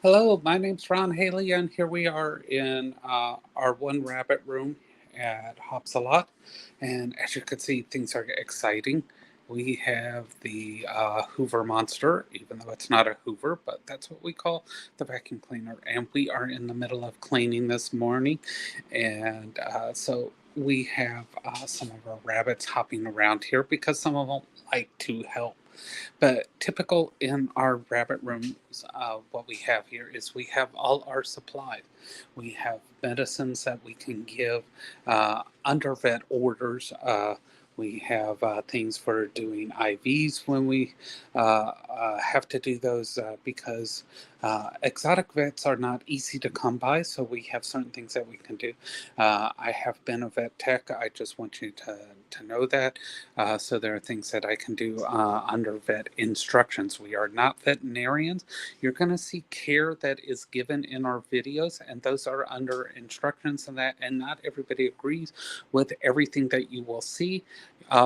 Hello, my name's Ron Haley, and here we are in our one rabbit room at Hops a Lot. And as you can see, things are exciting. We have the Hoover Monster, even though it's not a Hoover, but that's what we call the vacuum cleaner. And we are in the middle of cleaning this morning. And so we have some of our rabbits hopping around here because some of them like to help. But typical in our rabbit rooms, what we have here is we have all our supplies. We have medicines that we can give under vet orders. We have things for doing IVs when we have to do those because exotic vets are not easy to come by. So we have certain things that we can do. I have been a vet tech. I just want you to know that. So there are things that I can do under vet instructions. We are not veterinarians. You're going to see care that is given in our videos, and those are under instructions and that. And not everybody agrees with everything that you will see.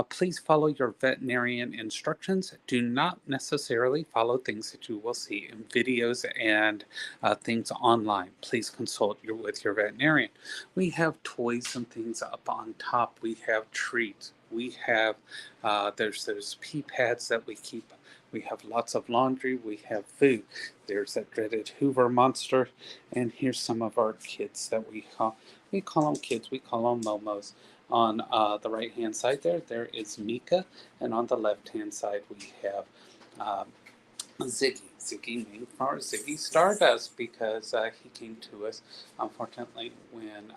Please follow your veterinarian instructions. Do not necessarily follow things that you will see in videos and things online. Please consult with your veterinarian. We have toys and things up on top. We have treats. We have there's pee pads that we keep. We have lots of laundry. We have food. There's that dreaded Hoover monster, and here's some of our kids that we call them kids. We call them momos. On the right hand side there is Mika, and on the left hand side we have um, Ziggy. Ziggy named for Ziggy Stardust because he came to us, unfortunately, when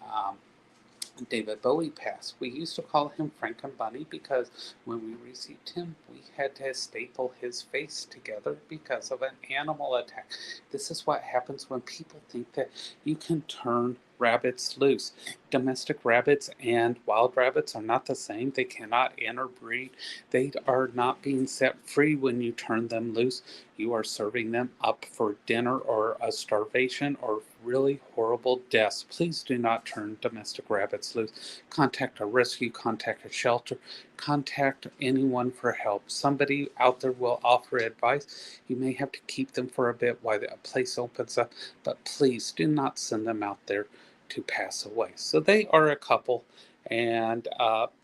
David Bowie passed. We used to call him Frankenbunny because when we received him, we had to staple his face together because of an animal attack. This is what happens when people think that you can turn rabbits loose. Domestic rabbits and wild rabbits are not the same. They cannot interbreed. They are not being set free when you turn them loose. You are serving them up for dinner or a starvation or really horrible deaths. Please do not turn domestic rabbits loose. Contact a rescue, contact a shelter, contact anyone for help. Somebody out there will offer advice. You may have to keep them for a bit while the place opens up, but please do not send them out there to pass away. So they are a couple, and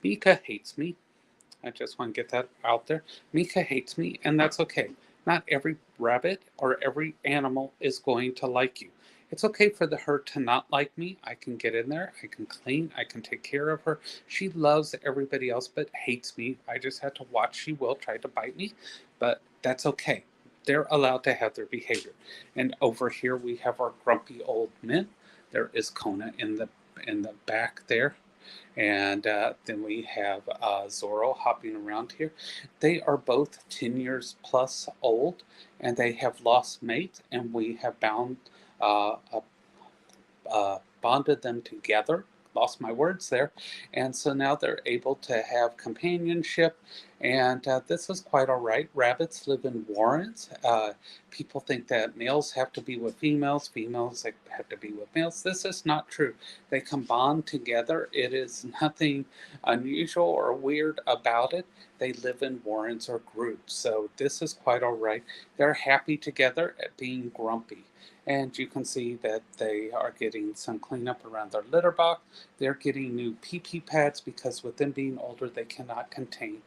Mika hates me. I just want to get that out there. Mika hates me, and that's okay. Not every rabbit or every animal is going to like you. It's okay for her to not like me. I can get in there, I can clean, I can take care of her. She loves everybody else but hates me. I just have to watch. She will try to bite me, but that's okay. They're allowed to have their behavior. And over here we have our grumpy old men. There is Kona in the back there, and then we have Zorro hopping around here. They are both 10 years plus old, and they have lost mates, and we have uh, uh, bonded them together. Lost my words there. And so now they're able to have companionship, and this is quite all right. Rabbits live in warrens. People think that males have to be with females, females have to be with males. This is not true. They can bond together. It is nothing unusual or weird about it. They live in warrens or groups. So this is quite all right. They're happy together at being grumpy. And you can see that they are getting some cleanup around their litter box. They're getting new pee pee pads because with them being older, they cannot contain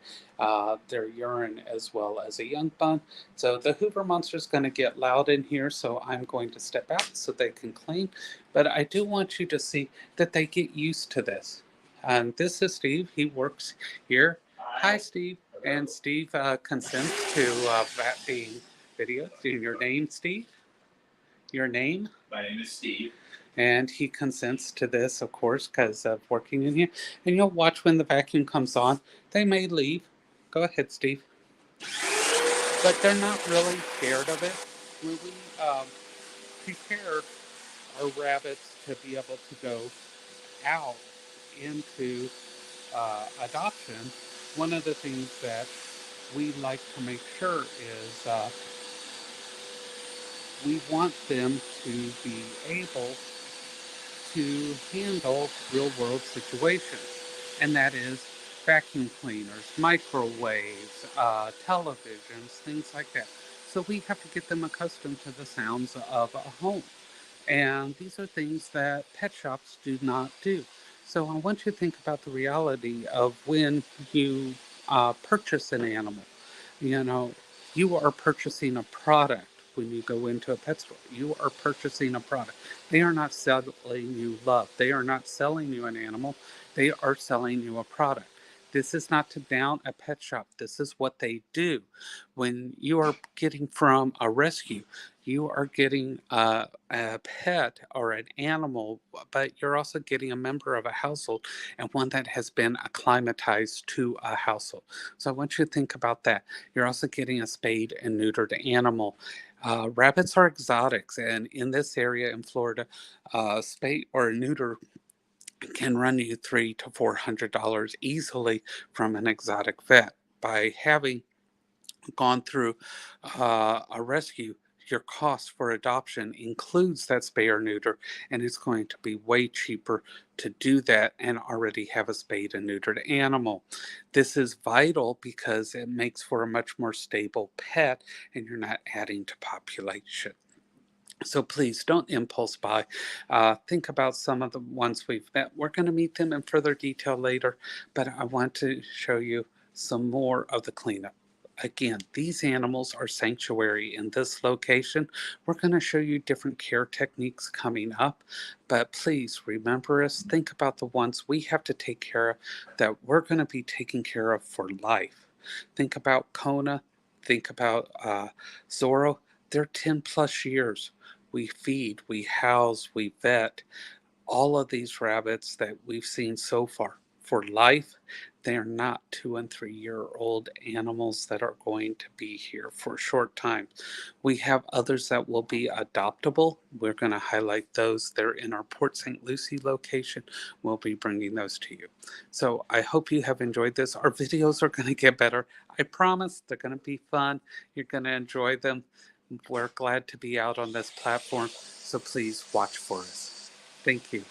their urine as well as a young bun. So the Hoover Monster is going to get loud in here, so I'm going to step out so they can clean. But I do want you to see that they get used to this. And this is Steve. He works here. Hi, Steve. And Steve consents to that being video. Your name, Steve? Your name? My name is Steve. And he consents to this, of course, because of working in here. And you'll watch when the vacuum comes on. They may leave. Go ahead, Steve. But they're not really scared of it. When we prepare our rabbits to be able to go out into adoption, one of the things that we like to make sure is we want them to be able to handle real world situations, and that is vacuum cleaners, microwaves, televisions, things like that. So we have to get them accustomed to the sounds of a home. And these are things that pet shops do not do. So I want you to think about the reality of when you purchase an animal. You know, you are purchasing a product when you go into a pet store. You are purchasing a product. They are not selling you love. They are not selling you an animal. They are selling you a product. This is not to down a pet shop. This is what they do. When you are getting from a rescue, you are getting a pet or an animal, but you're also getting a member of a household and one that has been acclimatized to a household. So I want you to think about that. You're also getting a spayed and neutered animal. Rabbits are exotics, and in this area in Florida, spay or neuter can run you $300 to $400 easily from an exotic vet. By having gone through a rescue, your cost for adoption includes that spay or neuter, and it's going to be way cheaper to do that and already have a spayed and neutered animal. This is vital because it makes for a much more stable pet and you're not adding to population. So please don't impulse buy. Think about some of the ones we've met. We're going to meet them in further detail later, but I want to show you some more of the cleanup. Again, these animals are sanctuary in this location. We're going to show you different care techniques coming up, but please remember us. Think about the ones we have to take care of that we're going to be taking care of for life. Think about Kona. Think about Zorro. They're 10 plus years. We feed, we house, we vet all of these rabbits that we've seen so far for life. They are not 2 and 3 year old animals that are going to be here for a short time. We have others that will be adoptable. We're going to highlight those. They're in our Port St. Lucie location. We'll be bringing those to you. So I hope you have enjoyed this. Our videos are going to get better. I promise they're going to be fun. You're going to enjoy them. We're glad to be out on this platform, so please watch for us. Thank you.